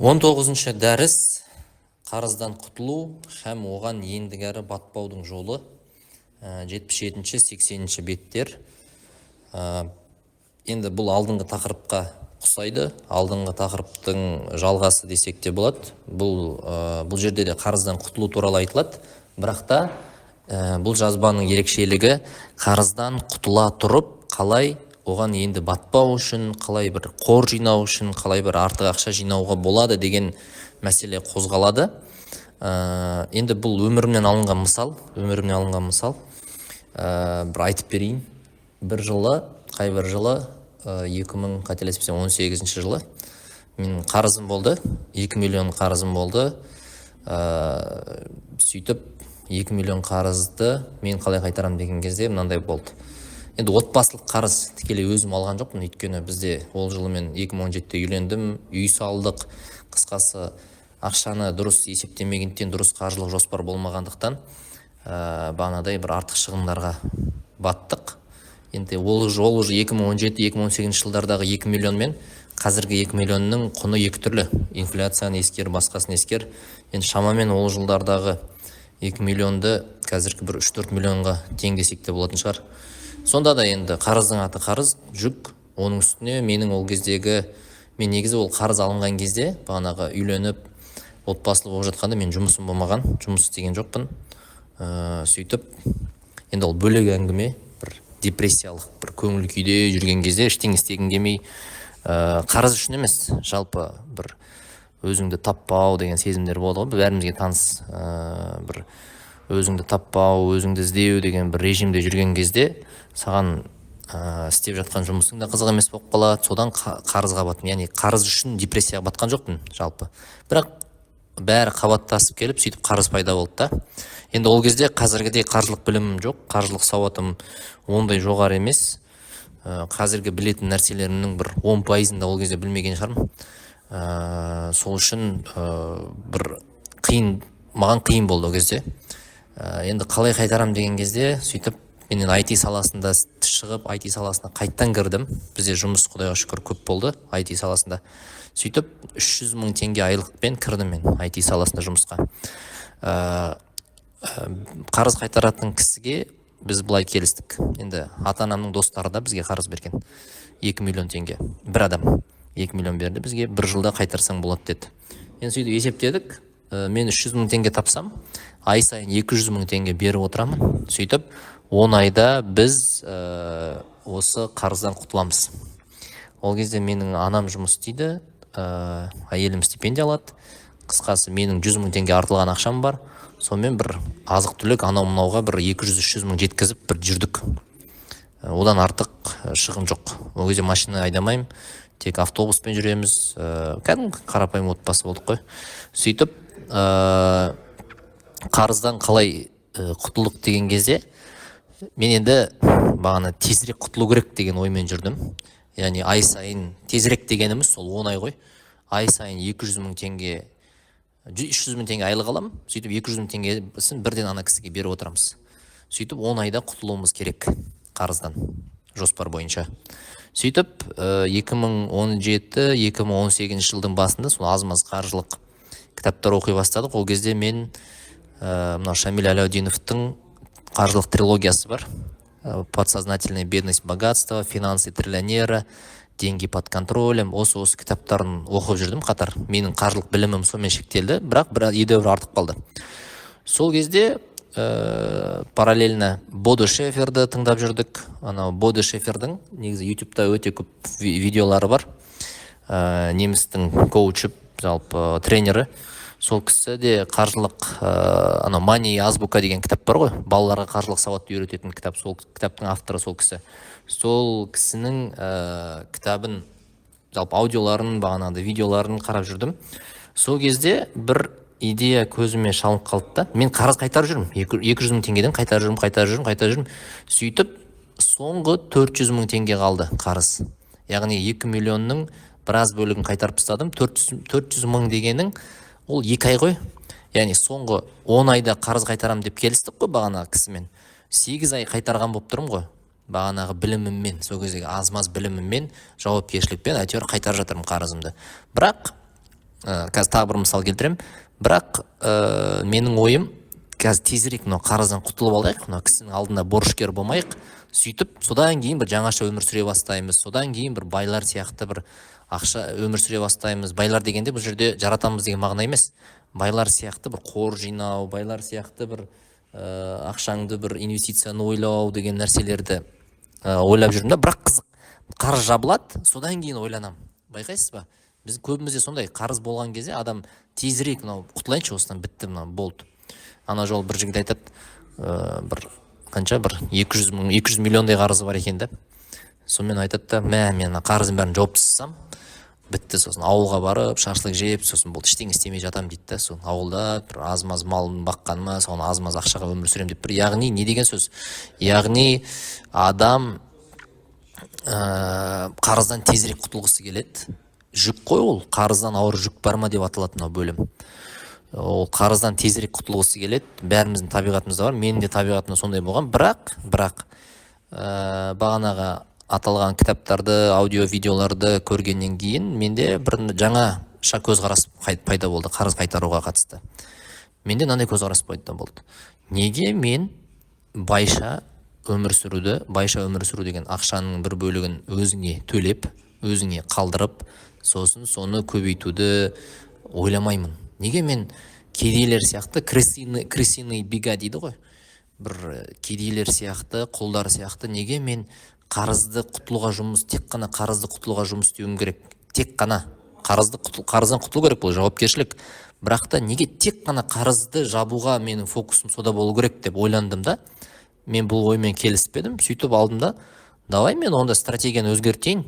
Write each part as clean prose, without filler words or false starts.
19-шы дәріс қарыздан құтылу һәм оған ендігәрі батпаудың жолы. 77-80 беттер. Енді бұл алдыңғы тақырыпқа ұқсайды. Алдыңғы тақырыптың жалғасы десек те болады. Бұл жерде де қарыздан құтылу туралы айтылады. Бірақ та бұл жазбаның ерекшелігі қарыздан құтыла тұрып, қалай оған енді батпау үшін, қалай бір қор жинау үшін, қалай бір артық ақша жинауға болады деген мәселе қозғалады. Енді бұл өмірімнен алынған мысал, бір айтып берейін. Бір жылы, 2018 жылы мен қарызым болды, 2 миллион қарызым болды. Сөйтіп 2 миллион қарызды мен қалай қайтарам деген кезде мынандай болды. Енді отбасылық қарыз тікелей өзім алған жоқпын, өйткені бізде ол жылы мен 2017-те үйлендім, үй салдық. Қысқасы, ақшаны дұрыс есептемегендіктен, дұрыс қаржылық жоспар болмағандықтан бағанадай бір артық шығындарға баттық. Енді ол 2017-2018 жылдардағы 2 миллион мен қазіргі 2 миллионның құны екі түрлі. Инфляцияны ескер, басқасын ескер. Енді шамамен ол жылдардағы 2 миллионды қазіргі бір 3-4 миллионға тең десек те болатын шығар. Сонда да енді қарыздың аты қарыз, жүк. Оның үстіне менің ол кездегі, мен негізі ол қарыз алынған кезде, бағанағы үйленіп, отбасылы болып жатқанда мен жұмысым болмаған, жұмыс істеген жоқпын. Сөйтіп, енді ол бөлек әңгіме, бір депрессиялық, бір көңіл күйде жүрген кезде ештеңе істегім келмей, қарыз үшін емес, жалпы бір өзіңді таппау деген сезімдер болды ғой, бәрімізге таныс, бір өзіңді таппау, өзіңді іздеу деген бір режимде жүрген кезде саған істеп жатқан жұмысың да қызық емес болып қалады, содан қарызға баттым. Яғни қарыз үшін депрессияға батқан жоқпын жалпы. Бірақ бәрі қабаттасып келіп, сөйтіп қарыз пайда болды да. Енді ол кезде қазіргідей қаржылық білімім жоқ, қаржылық сауатым ондай жоғары емес. Қазіргі білетін нәрселерімнің бір 10%-ын да ол кезде білмеген шығармын. Сол үшін бір маған қиын болды ол кезде. Енді қалай қайтарам деген кезде сөйтіп мен IT саласында шығып, IT саласына қайттан кірдім. Бізде жұмыс, құдайға шүкір, көп болды IT саласында. Сөйтіп 300 мың теңге айлықпен кірдім мен IT саласында жұмысқа. Қарыз қайтаратын кісіге біз былай келістік. Енді ата-анамның достары да бізге қарыз берген. 2 миллион теңге. Бір адам 2 миллион берді бізге, бір жылда қайтарсаң болады деді. Енді сөйтіп есептедік. Мен 300 мың теңге тапсам, ай сайын 200 мың теңге беріп отырамын. Сөйтіп 10 айда біз осы қарыздан құтыламыз. Ол кезде менің анам жұмыс істейді, әйелім стипендия алады. Қысқасы, менің 100 мың теңге артылған ақшам бар. Сонымен бір азық түлік анау-мынауға бір 200-300 мың жеткізіп бір жүрдік. Одан артық шығын жоқ. Ол кезде машина айдамаймын, тек автобуспен жүреміз. Кәдімгі қарапайым отбасы болдық қой. Сөйтіп қарыздан қалай құтылдық деген кезде мен енді бағана тезірек құтылу керек деген оймен жүрдім. Яғни ай сайын, тезірек дегеніміз сол 10 ай ғой. Ай сайын 200 мың теңге, 300 мың теңге айлық аламын. Сөйтіп 200 мың теңгесін бірден ана кісіге беріп отырамыз. Сөйтіп 10 айда құтылуымыз керек қарыздан, жоспар бойынша. Сөйтіп 2017-2018 жылдың басында сол аз-маз қаржылық кітаптар оқи бастадық. Ол кезде мен Шамиль Аляудиновтың қаржылық трилогиясы бар. Подсознательная бедность, богатство, финансы триллионера, деньги под контролем. Осы кітаптарын оқып жүрдім қатар. Менің қаржылық білімім сонымен шектелді, бірақ едәуір артып қалды. Сол кезде параллельно Бодо Шеферді тыңдап жүрдік. Бодо Шефердің негізі YouTube-та өте көп видеолары бар. Немістің коучы, жалпы тренері. Сол кісі де қаржылық Money азбука деген кітап бар ғой. Балаларға қаржылық сауатты үйрететін кітап. Сол кітаптың авторы сол кісі. Сол кісінің кітабын, жалпы аудиоларын, бағанады видеоларын қарап жүрдім. Сол кезде бір идея көзіме шалынып қалды да. Мен қарыз қайтарып жүрмін. 200 мың теңгеден қайтарып жүрмін. Сөйтіп, соңғы 400 мың теңге қалды қарыз. Яғни 2 миллионның біраз бөлігін қайтарып тастадым. 400 мың дегенің ол 2 ай ғой. Яғни соңғы 10 айда қарыз қайтарам деп келістік қой бағана кісімен. 8 ай қайтарған болып тұрмын ғой. Бағанағы біліміммен, сол кездегі аз-маз біліміммен, жауапкершілікпен әйтеуір қайтарып жатырмын қарызымды. Бірақ қазір тағы бір мысал келтіремін. Бірақ менің ойым қазір тезірек мынау қарыздан құтылып алайық, мынау кісінің алдында борышкер болмайық, сөйтіп содан кейін бір жаңаша өмір сүре бастаймыз, содан кейін бір байлар сияқты бір ақша өмір сүре бастаймыз. Байлар дегенде бұл жерде жаратамыз деген мағына емес. Байлар сияқты бір қор жинау, байлар сияқты бір ақшаңды бір инвестицияны ойлау деген нәрселерді ойлап жүрмін да. Бірақ қызық, қарыз жабылады, содан кейін ойланамын. Байқайсыз ба? Біз көбімізде сондай, қарыз болған кезде адам тезірек мынау құтылайыншы осыдан, бітті, мынау болды. Ана жолы бір жігіт айтады, бір қанша, бір 200 миллиондай қарызы бар екен да. Сонымен айтады да, мен қарызын бәрін жауып тастасам, бітті, сосын ауылға барып шашлық жеп, сосын болды, ештеңе істемей жатамын дейді да. Сосын ауылда бір аз-маз малын баққаныма, соны аз-маз ақшаға өмір сүремін деп бір. Яғни не деген сөз? Яғни адам қарыздан тезірек құтылғысы келеді. Жүк қой ол, қарыздан ауыр жүк бар ма деп аталатын мынау бөлім. Ол қарыздан тезірек құтылғысы келеді. Бәріміздің табиғатымызда бар, менің де табиғатымда сондай болған. Бірақ бағанағы аталған кітаптарды, аудио видеоларды көргеннен кейін менде бір жаңаша көзқарас пайда болды қарыз қайтаруға қатысты. Менде мынандай көзқарас пайда болды. Неге мен байша өмір сүру деген ақшаның бір бөлігін өзіңе төлеп, өзіңе қалдырып, сосын соны көбейтуді ойламаймын? Неге мен кедейлер сияқты, крысиный бега дейді ғой, бір кедейлер сияқты, құлдар сияқты, неге мен тек қана қарызды құтылуға жұмыс істеуім керек? Тек қана қарыздан құтылу керек, бұл жауапкершілік. Бірақ та неге тек қана қарызды жабуға менің фокусым сода болу керек деп ойландым да. Мен бұл оймен келіспедім. Сөйтіп алдым да, давай мен онда стратегияны өзгертейін.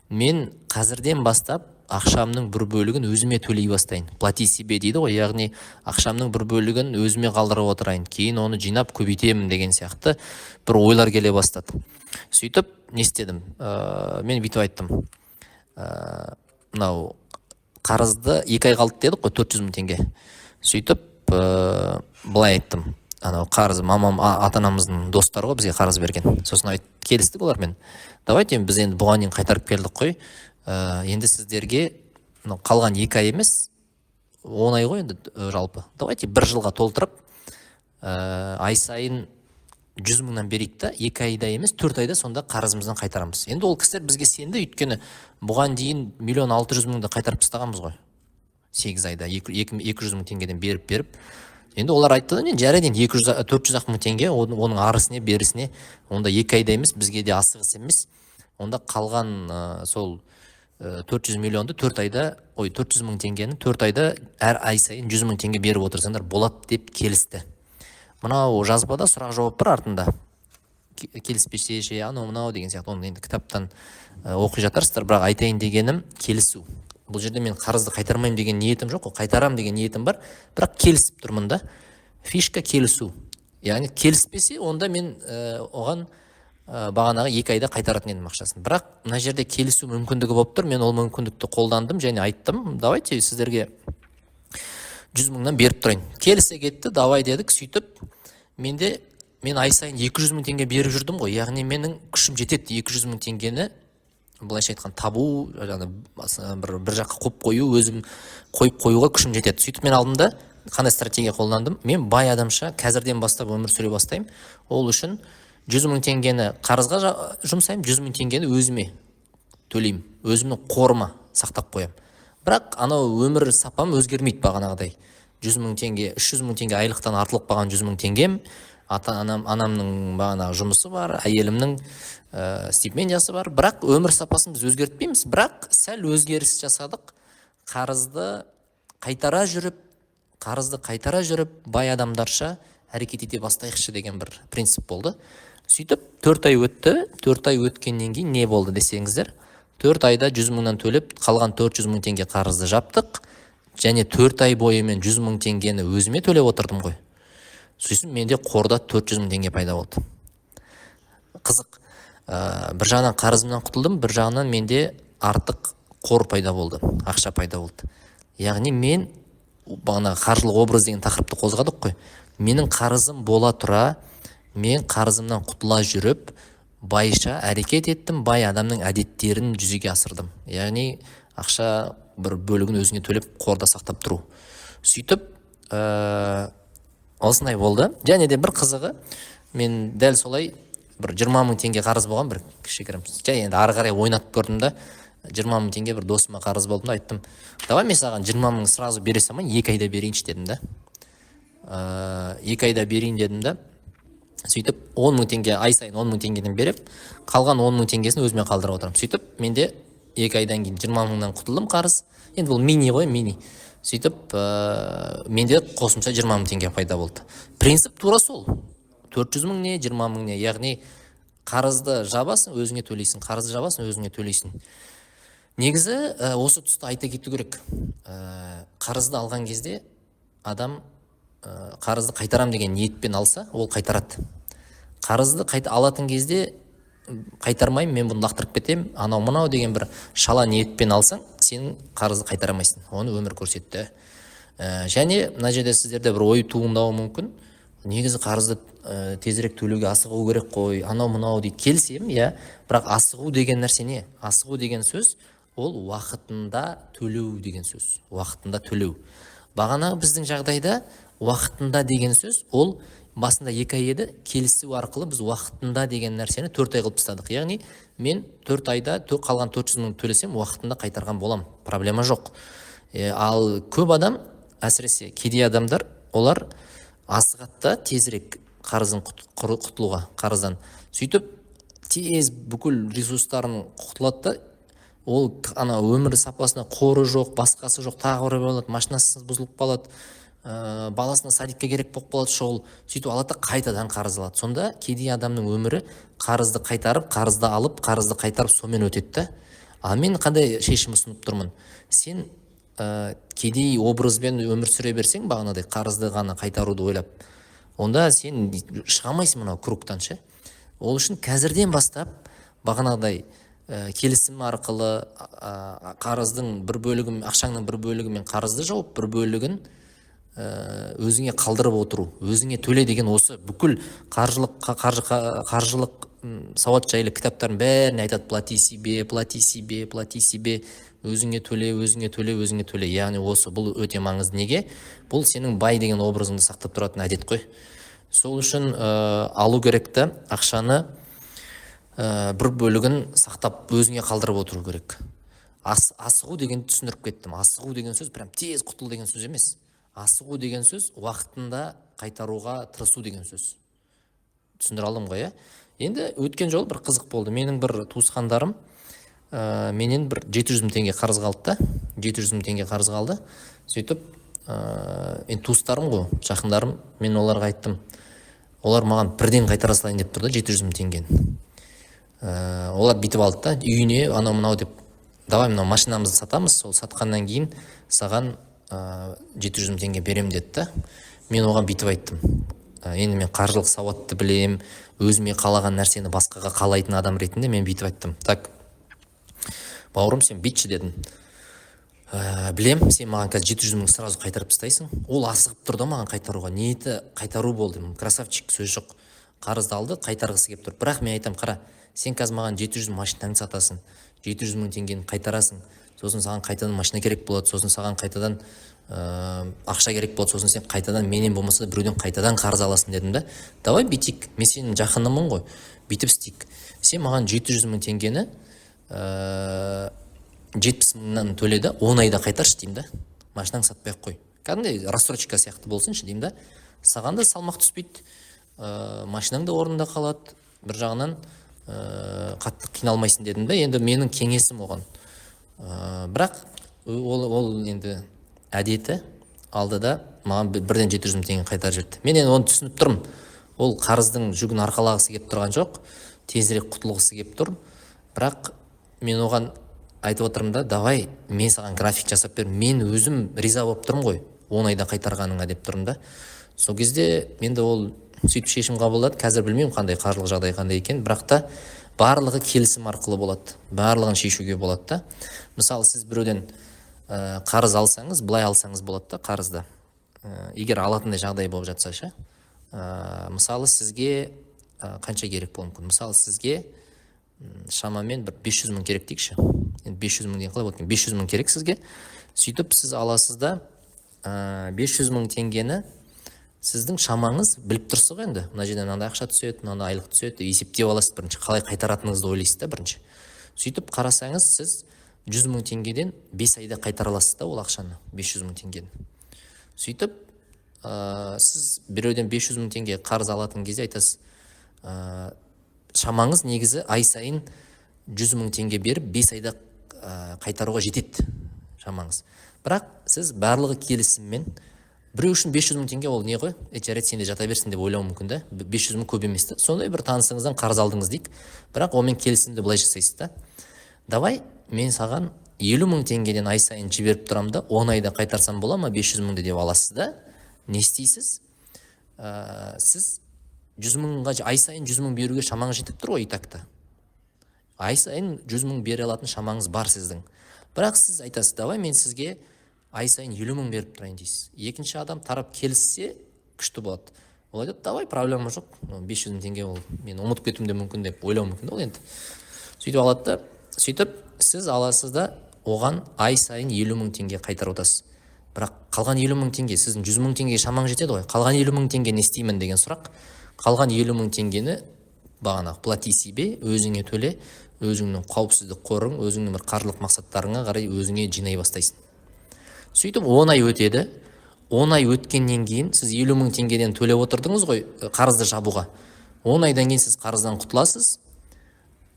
Мен қазірден бастап ақшамның бір бөлігін өзіме төлей бастайын. Плати себе дейді ғой, яғни ақшамның бір бөлігін өзіме қалдырып отырайын, кейін оны жинап көбейтемін деген сияқты бір ойлар келе бастады. Сөйтіп не істедім? Мен бүйтіп айттым. Мынау қарызды 2 ай қалды дедік қой, 400 мың теңге. Сөйтіп былай айттым. Анау қарыз, ата-анамыздың достары ғой бізге қарыз берген. Сосын келістік олармен. Давайте біз енді бұған дейін қайтарып келдік қой. Енді сіздерге қалған 2 ай емес, 10 ай ғой енді жалпы. Давайте 1 жылға толтырып, ай сайын 100 мыңнан берейік та, 2 айда емес, 4 айда сонда қарызымыздан қайтарамыз. Енді ол кісілер бізге сенді, өйткені бұған дейін 1.600.000-ді қайтарып тастағанбыз ғой. 8 айда 200 мың теңгеден беріп. Енді олар айтты да, жарайды, 400 мың теңге, оның арысына, берісіне, онда 2 айда емес, бізге де асығыс емес. Онда қалған сол 400 миллионды 400 мың теңгені 4 айда әр ай сайын 100 мың теңге беріп отырсаңдар болады деп келісті. Мынау жазбада сұрақ жауап бар артында. Келіспесе ше, мынау деген сияқты, оны енді кітаптан оқи жатарсыздар, бірақ айтайын дегенім келісу. Бұл жерде мен қарызды қайтармаймын деген ниетім жоқ қой, қайтарам деген ниетім бар, бірақ келісіп тұрмын да. Фишка келісу. Яғни келіспесе, онда мен оған бағанағы 2 айда қайтаратын едім ақшасын. Бірақ мына жерде келісу мүмкіндігі болып тұр, мен ол мүмкіндікті қолдандым және айттым, давайте сіздерге 100 мыңнан беріп тұрайын. Келісе кетті, давай дедік, сөйтіп мен ай сайын 200 мың теңге беріп жүрдім ғой. Яғни менің күшім жетеді 200 мың теңгені былайша айтқан табу, бір жаққа қойып қою, өзім қойып қоюға күшім жетеді. Сөйтіп мен алдым да, қандай стратегия қолдандым? Мен бай адамша қазірден бастап өмір сүре бастаймын. Ол үшін 100 мың теңгені қарызға жұмсаймын, 100 мың теңгені өзіме төлеймін, өзімнің қорыма сақтап қоямын. Бірақ анау өмір сапам өзгермейді бағанағыдай. 100 мың теңге, 300 мың теңге айлықтан артылып қалған 100 мың теңгем, анамның бағанағы жұмысы бар, әйелімнің стипендиясы бар. Бірақ өмір сапасын біз өзгертпейміз. Бірақ сәл өзгеріс жасадық. Қарызды қайтара жүріп, бай адамдарша әрекет ете бастайықшы деген бір принцип болды. Сөйтіп 4 ай өтті. 4 ай өткеннен кейін не болды десеңіздер, 4 айда 100 мыңнан төлеп, қалған 400 мың теңге қарызды жаптық. Және 4 ай бойы мен 100 мың теңгені өзіме төлеп отырдым ғой. Сөйтіп менде қорда 400 мың теңге пайда болды. Қызық. Бір жағынан қарызымнан құтылдым, бір жағынан менде артық қор пайда болды, ақша пайда болды. Яғни мен бағана қаржылық образ деген тақырыпты қозғадық қой. Менің қарызым бола тұра, мен қарызымнан құтыла жүріп, байша әрекет еттім, бай адамның әдеттерін жүзеге асырдым. Яғни ақша бір бөлігін өзіңе төлеп қорда сақтап тұру. Сөйтіп осындай болды. Және де бір қызығы, мен дәл солай бір 20 мың теңге қарыз болған, бір кішігірім. Жай енді ары қарай ойнатып көрдім да, 20 мың теңге бір досыма қарыз болдым да, айттым, давай мен саған 20 мың сразу бере салмай, 2 айда берейінші дедім да. 2 айда берейін дедім да. Сөйтіп 10 мың теңге, ай сайын 10 мың теңгеден беріп, қалған 10 мың теңгесін өзіме қалдырып отырамын. Сөйтіп менде 2 айдан кейін 20 мыңнан құтылдым қарыз. Енді бұл мини ғой, мини. Сөйтіп менде қосымша 20 мың теңге пайда болды. Принцип тура сол. 400 мың не, 20 мың не, яғни қарызды жабасың, өзіңе төлейсің, қарызды жабасың, өзіңе төлейсің. Негізі осы тұста айта кету керек. Қарызды алған кезде адам қарызды қайтарам деген ниетпен алса, ол қайтарады. Қарызды алатын кезде қайтармаймын, мен бұны лақтырып кетем, анау мынау деген бір шала ниетпен алсаң, сен қарызды қайтарамайсың. Оны өмір көрсетті. Және мына жерде сіздерде бір ой туындауы мүмкін. Негізі қарызды тезірек төлеуге асығу керек қой, анау мынау дейді. Келісемін, иә, бірақ асығу деген нәрсе не? Асығу деген сөз ол уақытында төлеу деген сөз. Уақытында төлеу. Бағанағы біздің жағдайда уақытында деген сөз ол басында 2 ай еді, келісу арқылы біз уақытында деген нәрсені 4 ай қылып тастадық. Яғни мен 4 айда қалған 400 мың төлесем, уақытында қайтарған болам. Проблема жоқ. Ал көп адам, әсіресе кедей адамдар, олар асығатта тезірек қарызын құтылуға, қарыздан. Сөйтіп тез бүкіл ресурстарын құтылады да, ол ана өмір сапасына қоры жоқ, басқасы жоқ, тағы бір болады, машинасы бұзылып қалады, баласына садикке керек болып қалады, шол. Сөйтіп алады да қайтадан қарыз алады. Сонда кедей адамның өмірі қарызды қайтарып, қарызды алып, қарызды қайтарып сонымен өтеді. Ал мен қандай шешім ұсынып тұрмын? Сен кедей образбен өмір сүре берсең, бағанадай қарызды ғана қайтаруды ойлап, онда сен шыға алмайсың мынау кругтан ше. Ол үшін қазірден бастап бағанадай келісім арқылы қарыздың бір бөлігін, ақшаңның бір бөлігімен қарызды жауып, бір бөлігін өзіңе қалдырып отыру, өзіңе төле деген осы бүкіл қаржылық сауат жайлы кітаптардың бәріне айтады: плати себе, плати себе, плати себе, өзіңе төле, өзіңе төле, өзіңе төле. Яғни осы бұл өте маңызды. Неге? Бұл сенің бай деген образыңды сақтап тұратын әдет қой. Сол үшін алу керекті ақшаны бір бөлігін сақтап өзіңе қалдырып отыру керек. Асығу деген түсіндіріп кеттім. Асығу деген сөз прям тез құтыл деген сөз емес. Асығу деген сөз уақытында қайтаруға тырысу деген сөз. Түсіндіре алдым ғой, иә? Енді өткен жол бір қызық болды. Менің бір туысқандарым менен бір 700 мың теңге қарыз қалды да. 700 мың теңге қарыз қалды. Сөйтіп, енді туыстарым ғой, жақындарым, мен оларға айттым. Олар маған бірден қайтара салайын деп тұрды 700 мың теңгені. Олар битіп алды да, үйіне анау мынау деп, давай мынау машинамызды сатамыз, сол сатқаннан кейін саған 700 мың теңге берем деді да. Мен оған битіп айттым. Енді мен қаржылық сауатты білем, өзіме қалаған нәрсені басқаға қалайтын адам ретінде мен битіп айттым. Так, бауырым, сен битші дедім. Білем, сен маған қазір 700 мың сразу қайтарып тастайсың. Ол асығып тұрды маған қайтаруға. Ниеті қайтару болды. Красавчик, сөз жоқ. Қарызды алды, қайтарғысы келіп тұр. Бірақ мен айтам, қара, сен қазір маған 700 машинаңды сатасың, 700 мың теңгені қайтарасың. Сосын саған қайтадан машина керек болады, сосын саған қайтадан ақша керек болады, сосын сен қайтадан менен болмаса біреуден қайтадан қарыз аласың дедім да. Давай битик, мен сенің жақынымын ғой, битіп істейік. Сен маған 700 мың теңгені 70 мыңнан төледі, 10 айда қайтаршы деймін да. Машинаң сатпай қой. Кәдімгідей рассрочка сияқты болсыншы деймін да. Саған да салмақ түспейді, машинаң да орнында қалады, бір жағынан қатты қиналмайсың дедім да. Енді менің кеңесім оған. Бірақ ол енді әдеті алды да маған бірден 700 мың теңге қайтарып жіберді. Мен енді оны түсініп тұрмын. Ол қарыздың жүгін арқалағысы келіп тұрған жоқ, тезірек құтылғысы келіп тұр. Бірақ мен оған айтып отырмын да, давай мен саған график жасап бер, мен өзім риза болып тұрмын ғой 10 айда қайтарғаныңа деп тұрмын да. Сол кезде менде ол сөйтіп шешім қабылдады. Қазір білмеймін қандай қаржылық жағдай қандай екен, бірақ та барлығы келісім арқылы болады. Барлығын шешуге болады да. Мысалы, сіз біреуден қарыз алсаңыз, былай алсаңыз болады да қарызды. Егер алатындай жағдай болып жатса ше. Мысалы, сізге қанша керек болуы мүмкін? Мысалы, сізге шамамен бір 500 мың керек дейікші. Енді 500 мың деген қалай болады екен? 500 мың керек сізге. Сөйтіп сіз аласыз да 500 мың теңгені сіздің шамаңыз біліп тұрсыз ғой енді. Мына жерден мынандай ақша түседі, мынандай айлық түседі, есептеп аласыз бірінші. Қалай қайтаратыныңызды ойлайсыз да бірінші. Сөйтіп қарасаңыз, сіз 100 мың теңгеден 5 айда қайтара аласыз да ол ақшаны, 500 мың теңгені. Сөйтіп, сіз біреуден 500 мың теңге қарыз алатын кезде айтасыз, шамаңыз негізі ай сайын 100 мың теңге беріп 5 айда қайтаруға жетеді шамаңыз. Бірақ сіз барлығы келісіммен, біреу үшін 500 мың теңге ол не ғой? Жарайды, сенде жата берсін деп ойлауы мүмкін да. 500 мың көп емес та. Сондай бір танысыңыздан қарыз алдыңыз дейік. Бірақ онымен келісімді былай жасайсыз да. Давай, мен саған 50 мың теңгеден ай сайын жіберіп тұрам да, 10 айда қайтарсам бола ма 500 мыңды деп аласыз да. Не істейсіз? Сіз 100 мыңға ай сайын 100 мың беруге шамаңыз жетіп тұр ғой итакта. Ай сайын 100 мың бере алатын шамаңыз бар сіздің. Бірақ сіз айтасыз, давай мен сізге ай сайын 50 мың беріп тұрайын дейсіз. Екінші адам тарап келіссе күшті болады. Ол айтады, давай, проблема жоқ. 500 мың теңге ол мен ұмытып кетуім де мүмкін деп ойлау мүмкін ол енді. Сөйтіп алады да, сөйтіп сіз аласыз да оған ай сайын 50 мың теңге қайтарып отырасыз. Бірақ қалған 50 мың теңге, сіздің 100 мың теңге шамаң жетеді ғой. Қалған 50 мың теңге не істеймін деген сұрақ. Қалған 50 мың теңгені бағанағы плати себе, өзіңе төле, өзіңнің қауіпсіздік қорың, өзіңнің бір қаржылық мақсаттарыңа қарай өзіңе жинай бастайсың. Сөйтіп 10 ай өтеді. 10 ай өткеннен кейін сіз 50 мың теңгеден төлеп отырдыңыз ғой қарызды жабуға. 10 айдан кейін сіз қарыздан құтыласыз.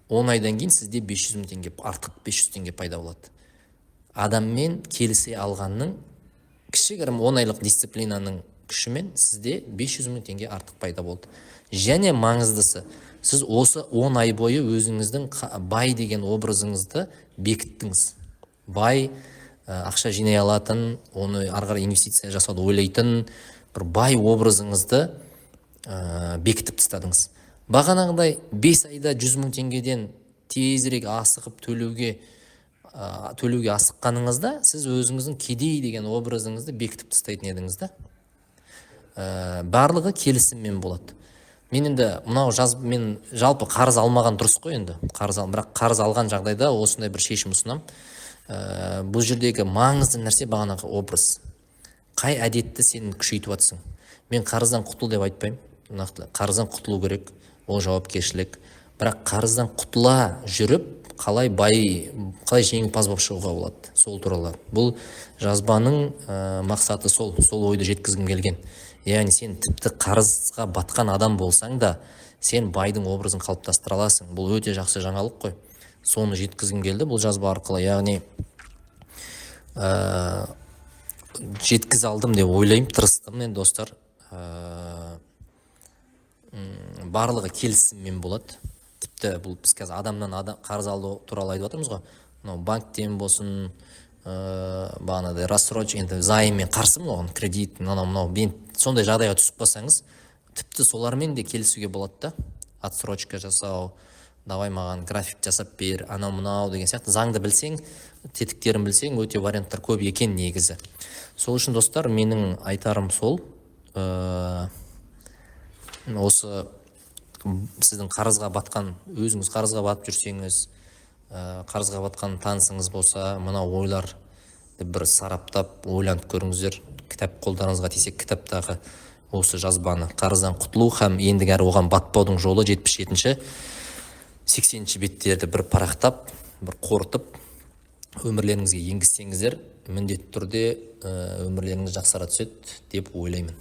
10 айдан кейін сізде 500 мың теңге, артық 500 теңге пайда болады. Адаммен келісе алғанның кішігірім 10 айлық дисциплинаның күшімен сізде 500 мың теңге артық пайда болды. Және маңыздысы, сіз осы 10 ай бойы өзіңіздің бай деген образыңызды бекіттіңіз. Бай, ақша жинай алатын, оны ары қарай инвестиция жасауды ойлайтын бір бай образыңызды бекітіп тастадыңыз. Бағанағыдай 5 айда 100 мың теңгеден тезірек асығып төлеуге асыққаныңызда сіз өзіңіздің кедей деген образыңызды бекітіп тастайтын едіңіз да. Барлығы келісіммен болады. Мен енді мен жалпы қарыз алмаған дұрыс қой енді. Бірақ қарыз алған жағдайда осындай бір шешім ұсынам. Бұл жердегі маңызды нәрсе бағанағы образ. Қай әдетті сен күшейтіп жатсың? Мен қарыздан құтыл деп айтпаймын. Нақты қарыздан құтылу керек, ол жауапкершілік. Бірақ қарыздан құтыла жүріп, қалай жеңімпаз болып шығуға болады, сол туралы. Бұл жазбаның мақсаты сол ойды жеткізгім келген. Яғни сен тіпті қарызға батқан адам болсаң да, сен байдың образын қалыптастыра аласың. Бұл өте жақсы жаңалық қой. Соны жеткізгім келді бұл жазба арқылы. Яғни жеткіз алдым деп ойлаймын, тырыстым мен достар. Барлығы келісіммен болады. Тіпті бұл біз қазір адамнан қарыз алу туралы айтып жатырмыз ғой. Банктен болсын, бағанадай рассрочка, енді займмен қарсымын оған, кредит, мынау сондай жағдайға түсіп қалсаңыз, тіпті солармен де келісуге болады да. Отсрочка жасау, давай маған график жасап бер, анау деген сияқты. Заңды білсең, тетіктерін білсең, өте варианттар көп екен негізі. Сол үшін достар, менің айтарым сол. Осы сіздің қарызға батқан, өзіңіз қарызға батып жүрсеңіз, қарызға батқан танысыңыз болса, мына ойлар бір сараптап, ойланып көріңіздер. Кітап қолдарыңызға тисе, кітаптағы осы жазбаны қарыздан құтылу һәм ендігі әрі оған батпаудың жолы 77-ші 80-ші беттерді бір парақтап, бір қорытып, өмірлеріңізге енгізсеңіздер, міндетті түрде өмірлеріңіз жақсара түседі деп ойлаймын.